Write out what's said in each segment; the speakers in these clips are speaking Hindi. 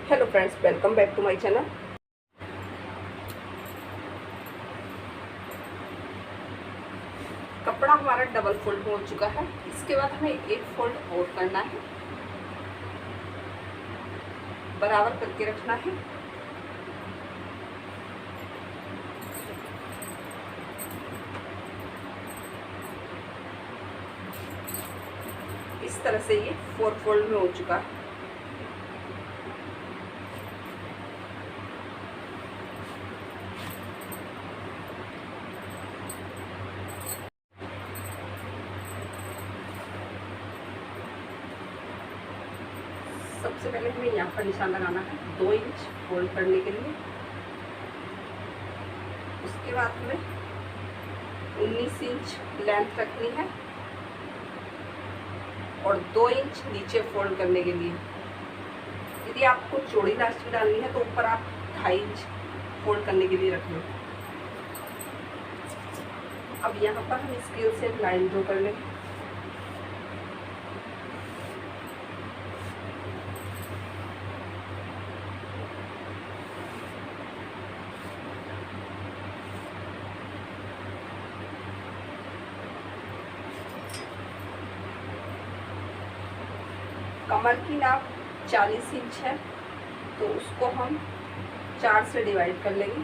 Hello friends, welcome back to my channel. कपड़ा हमारा डबल फोल्ड हो चुका है। इसके बाद हमें एक फोल्ड और करना है, बराबर करके रखना है। इस तरह से ये 4 फोल्ड में हो चुका है। सबसे पहले हमें यहाँ पर निशान लगाना है 2 इंच फोल्ड करने के लिए। उसके बाद हमें 19 इंच लेंथ रखनी है और 2 इंच नीचे फोल्ड करने के लिए। यदि आपको चौड़ी इलास्टिक डालनी है तो ऊपर आप 2.5 इंच फोल्ड करने के लिए रख लो। अब यहाँ पर हम स्केल से लाइन ड्रॉ कर लेंगे। कमर की नाप 40 इंच है, तो उसको हम 4 से डिवाइड कर लेंगे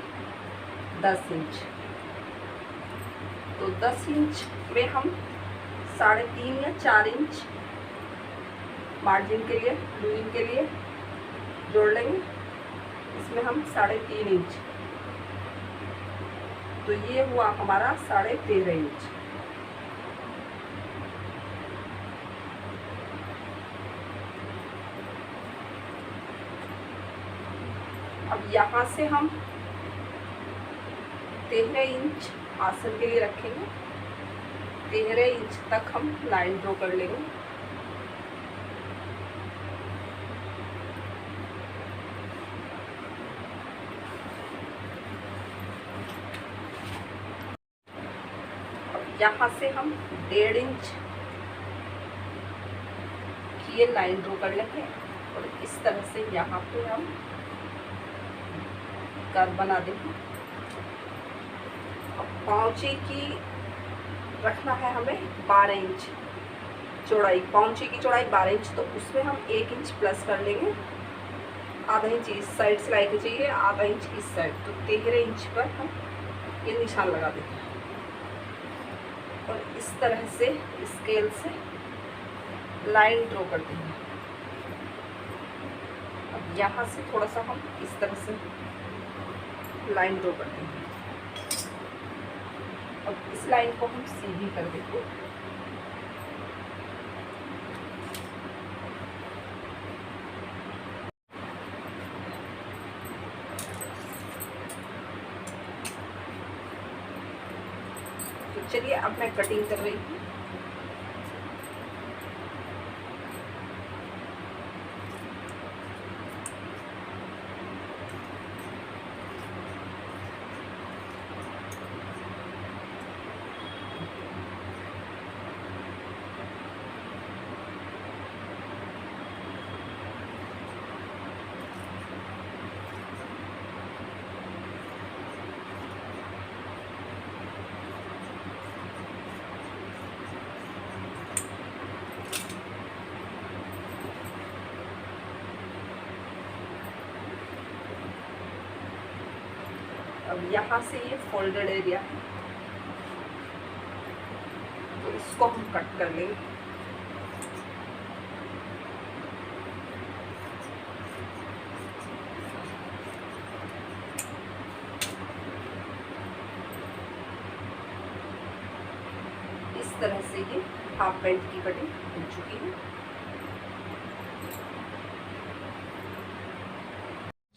10 इंच। तो 10 इंच में हम 3.5 या 4 इंच मार्जिन के लिए, लूइंग के लिए जोड़ लेंगे। इसमें हम 3.5 इंच, तो ये हुआ हमारा 13.5 इंच। अब यहाँ से हम 13 इंच आसन के लिए रखेंगे। 13 इंच तक हम लाइन ड्रॉ कर लेंगे। अब यहाँ से हम 1.5 इंच की ये लाइन ड्रॉ कर लेंगे और इस तरह से यहाँ पे हम कर्व बना देंगे। अब पाँचे की रखना है हमें 12 इंच चौड़ाई। पाँचे की चौड़ाई 12 इंच, तो उसमें हम 1 इंच प्लस कर लेंगे। आधा इंच इस साइड सिलाई के चाहिए, आधा इंच इस साइड, तो 13 इंच पर हम ये निशान लगा देंगे और इस तरह से स्केल से लाइन ड्रॉ कर देंगे। अब यहाँ से थोड़ा सा हम इस तरह से लाइन ड्रॉ कर देंगे। अब इस लाइन को हम सीधी कर देंगे। तो चलिए अब मैं कटिंग कर रही हूँ। अब यहाँ से ये फोल्डेड एरिया है, तो इसको हम कट कर लेंगे। इस तरह से ये हाफ पैंट की कटिंग हो चुकी है।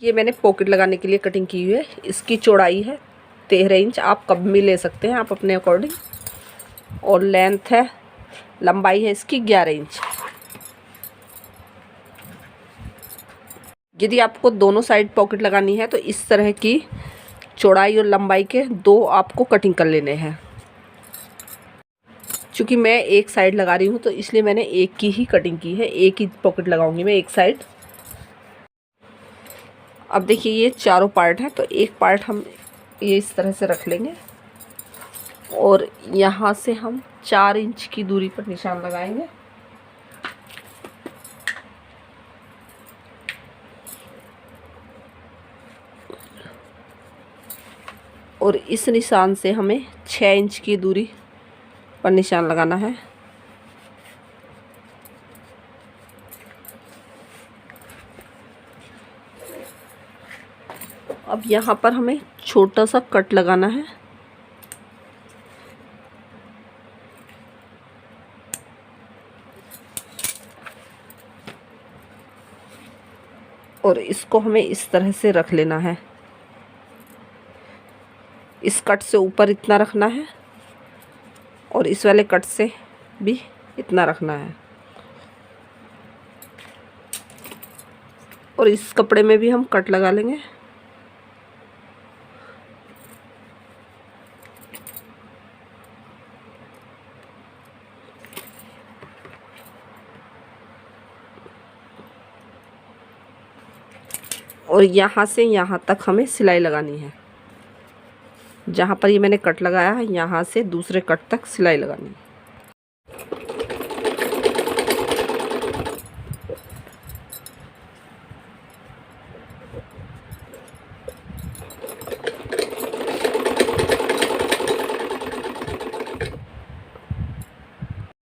ये मैंने पॉकेट लगाने के लिए कटिंग की हुई है। इसकी चौड़ाई है 13 इंच, आप कब भी ले सकते हैं आप अपने अकॉर्डिंग, और लेंथ है, लंबाई है इसकी 11 इंच। यदि आपको दोनों साइड पॉकेट लगानी है तो इस तरह की चौड़ाई और लंबाई के 2 आपको कटिंग कर लेने हैं। चूँकि मैं एक साइड लगा रही हूँ तो इसलिए मैंने एक की ही कटिंग की है, एक ही पॉकेट लगाऊंगी मैं एक साइड। अब देखिए ये चारों पार्ट हैं, तो एक पार्ट हम ये इस तरह से रख लेंगे और यहाँ से हम 4 इंच की दूरी पर निशान लगाएंगे। और इस निशान से हमें 6 इंच की दूरी पर निशान लगाना है। अब यहाँ पर हमें छोटा सा कट लगाना है। और इसको हमें इस तरह से रख लेना है। इस कट से ऊपर इतना रखना है और इस वाले कट से भी इतना रखना है। और इस कपड़े में भी हम कट लगा लेंगे। और यहाँ से यहाँ तक हमें सिलाई लगानी है। जहाँ पर ये मैंने कट लगाया है यहाँ से दूसरे कट तक सिलाई लगानी है।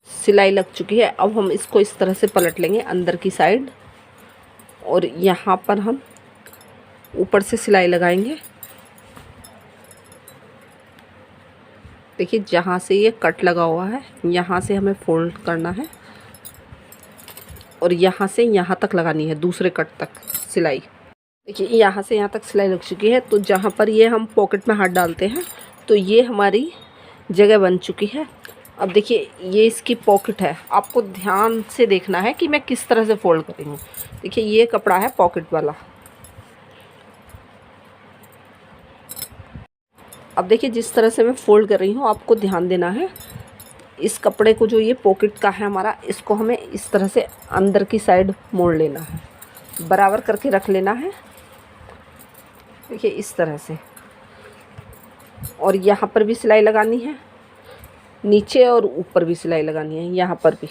सिलाई लग चुकी है। अब हम इसको इस तरह से पलट लेंगे अंदर की साइड और यहाँ पर हम ऊपर से सिलाई लगाएंगे। देखिए जहाँ से ये कट लगा हुआ है यहाँ से हमें फोल्ड करना है और यहाँ से यहाँ तक लगानी है, दूसरे कट तक सिलाई। देखिए यहाँ से यहाँ तक सिलाई लग चुकी है। तो जहाँ पर ये हम पॉकेट में हाथ डालते हैं तो ये हमारी जगह बन चुकी है। अब देखिए ये इसकी पॉकेट है। आपको ध्यान से देखना है कि मैं किस तरह से फोल्ड कर रही हूँ। देखिए ये कपड़ा है पॉकेट वाला। अब देखिए जिस तरह से मैं फ़ोल्ड कर रही हूँ आपको ध्यान देना है। इस कपड़े को जो ये पॉकेट का है हमारा, इसको हमें इस तरह से अंदर की साइड मोड़ लेना है, बराबर करके रख लेना है। देखिए इस तरह से। और यहाँ पर भी सिलाई लगानी है, नीचे और ऊपर भी सिलाई लगानी है। यहाँ पर भी,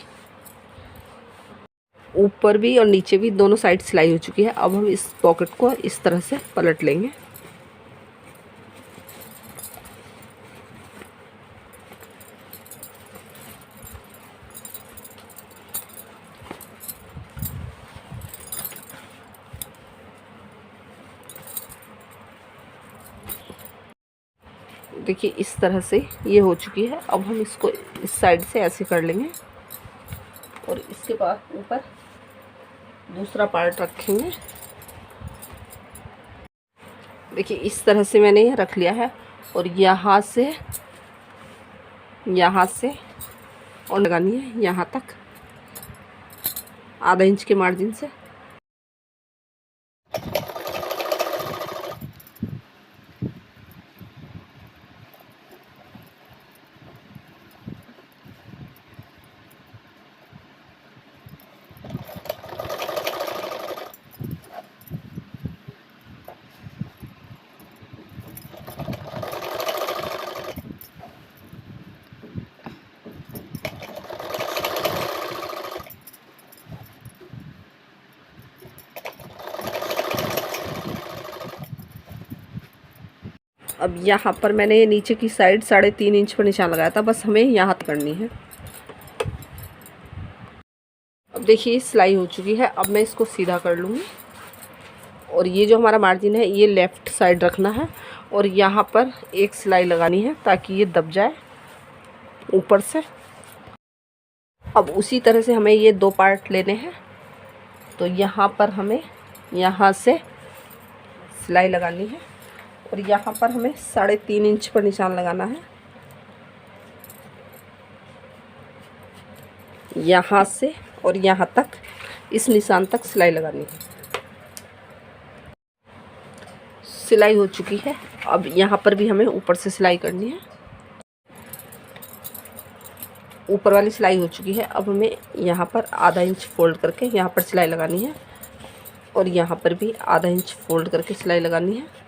ऊपर भी और नीचे भी दोनों साइड सिलाई हो चुकी है। अब हम इस पॉकेट को इस तरह से पलट लेंगे। देखिए इस तरह से ये हो चुकी है। अब हम इसको इस साइड से ऐसे कर लेंगे और इसके बाद ऊपर दूसरा पार्ट रखेंगे। देखिए इस तरह से मैंने ये रख लिया है और यहाँ से और लगानी है यहाँ तक, आधा इंच के मार्जिन से। अब यहाँ पर मैंने नीचे की साइड 3.5 इंच पर निशान लगाया था, बस हमें यहाँ तक करनी है। अब देखिए सिलाई हो चुकी है। अब मैं इसको सीधा कर लूँगी और ये जो हमारा मार्जिन है ये लेफ़्ट साइड रखना है और यहाँ पर एक सिलाई लगानी है ताकि ये दब जाए ऊपर से। अब उसी तरह से हमें ये 2 पार्ट लेने हैं। तो यहाँ पर हमें यहाँ से सिलाई लगानी है और यहाँ पर हमें 3.5 इंच पर निशान लगाना है। यहाँ से और यहाँ तक, इस निशान तक सिलाई लगानी है। सिलाई हो चुकी है। अब यहाँ पर भी हमें ऊपर से सिलाई करनी है। ऊपर वाली सिलाई हो चुकी है। अब हमें यहाँ पर आधा इंच फोल्ड करके यहाँ पर सिलाई लगानी है और यहाँ पर भी आधा इंच फोल्ड करके सिलाई लगानी है।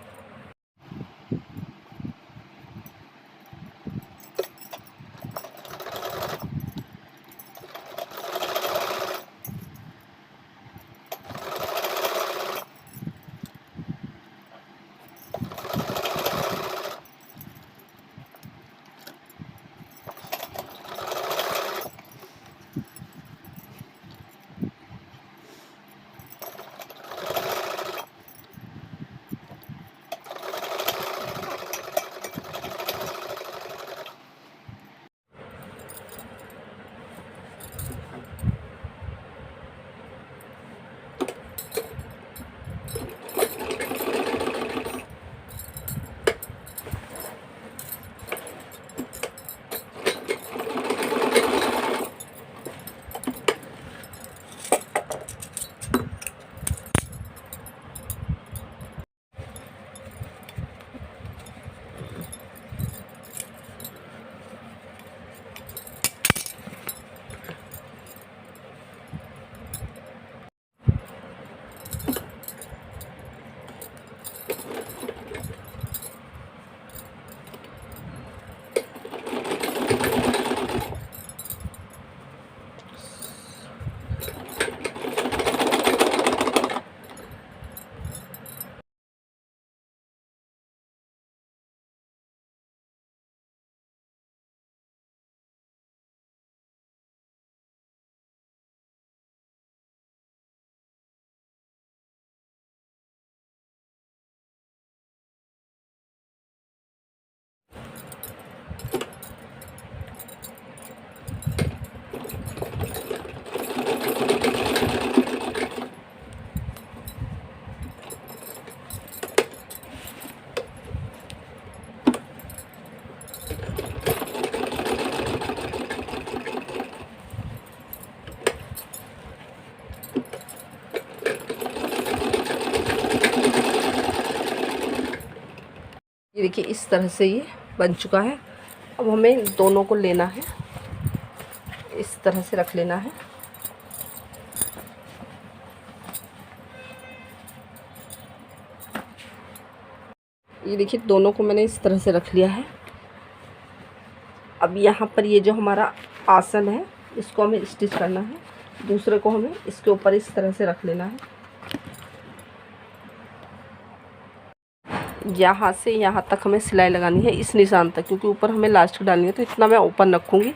ये देखिए इस तरह से ये बन चुका है। अब हमें दोनों को लेना है, इस तरह से रख लेना है। ये देखिए दोनों को मैंने इस तरह से रख लिया है। अब यहाँ पर ये जो हमारा आसन है इसको हमें स्टिच करना है, दूसरे को हमें इसके ऊपर इस तरह से रख लेना है। यहाँ से यहाँ तक हमें सिलाई लगानी है, इस निशान तक, क्योंकि ऊपर हमें लास्ट डालनी है, तो इतना मैं ओपन रखूँगी।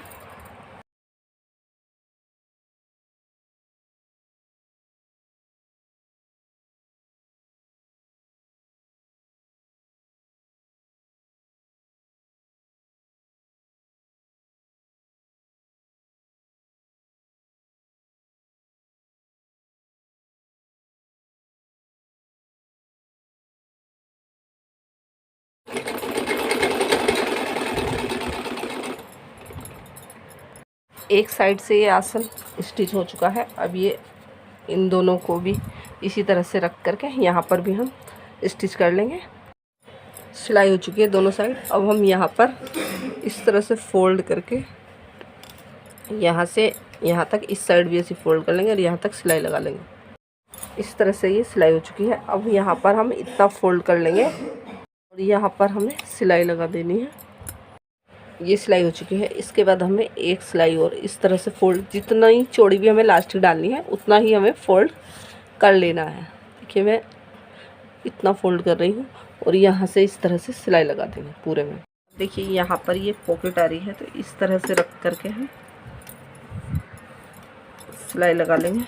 एक साइड से ये आसन स्टिच हो चुका है। अब ये इन दोनों को भी इसी तरह से रख करके यहाँ पर भी हम स्टिच कर लेंगे। सिलाई हो चुकी है दोनों साइड। अब हम यहाँ पर इस तरह से फोल्ड करके यहाँ से यहाँ तक इस साइड भी ऐसे फोल्ड कर लेंगे और यहाँ तक सिलाई लगा लेंगे। इस तरह से ये सिलाई हो चुकी है। अब यहाँ पर हम इतना फोल्ड कर लेंगे और यहाँ पर हमें सिलाई लगा देनी है। ये सिलाई हो चुकी है। इसके बाद हमें एक सिलाई और इस तरह से फोल्ड, जितना ही चौड़ी भी हमें लास्टिक डालनी है उतना ही हमें फोल्ड कर लेना है। देखिए मैं इतना फोल्ड कर रही हूँ और यहाँ से इस तरह से सिलाई लगा देंगे पूरे में। देखिए यहाँ पर ये पॉकेट आ रही है, तो इस तरह से रख करके हम सिलाई लगा लेंगे।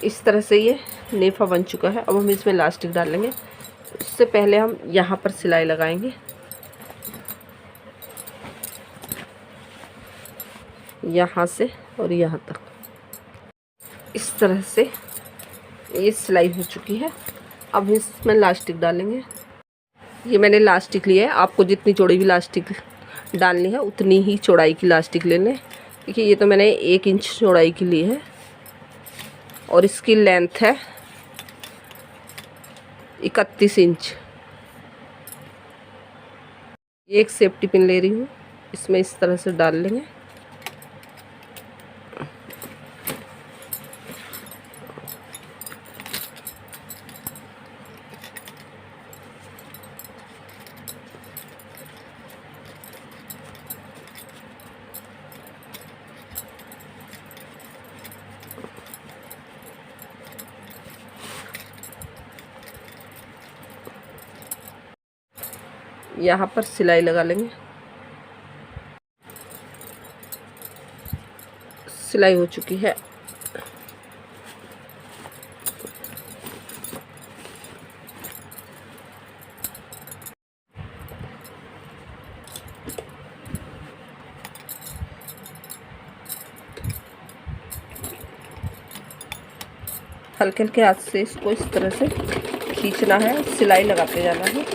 इस तरह से ये नेफा बन चुका है। अब हम इसमें इलास्टिक डाल लेंगे। उससे पहले हम यहाँ पर सिलाई लगाएंगे, यहाँ से और यहाँ तक। इस तरह से ये सिलाई हो चुकी है। अब इसमें इलास्टिक डालेंगे। ये मैंने इलास्टिक लिया है, आपको जितनी चौड़ी भी इलास्टिक डालनी है उतनी ही चौड़ाई की इलास्टिक ले लें। देखिए ये तो मैंने 1 इंच चौड़ाई की ली है और इसकी लेंथ है 31 इंच। एक सेफ्टी पिन ले रही हूँ, इसमें इस तरह से डाल लेंगे। यहाँ पर सिलाई लगा लेंगे। सिलाई हो चुकी है। हल्के हल्के हाथ से इसको इस तरह से खींचना है, सिलाई लगाते जाना है।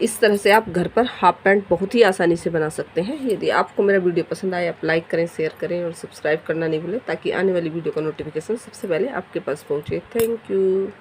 इस तरह से आप घर पर हाफ पैंट बहुत ही आसानी से बना सकते हैं। यदि आपको मेरा वीडियो पसंद आए, आप लाइक करें, शेयर करें और सब्सक्राइब करना नहीं भूलें, ताकि आने वाली वीडियो का नोटिफिकेशन सबसे पहले आपके पास पहुंचे। Thank you.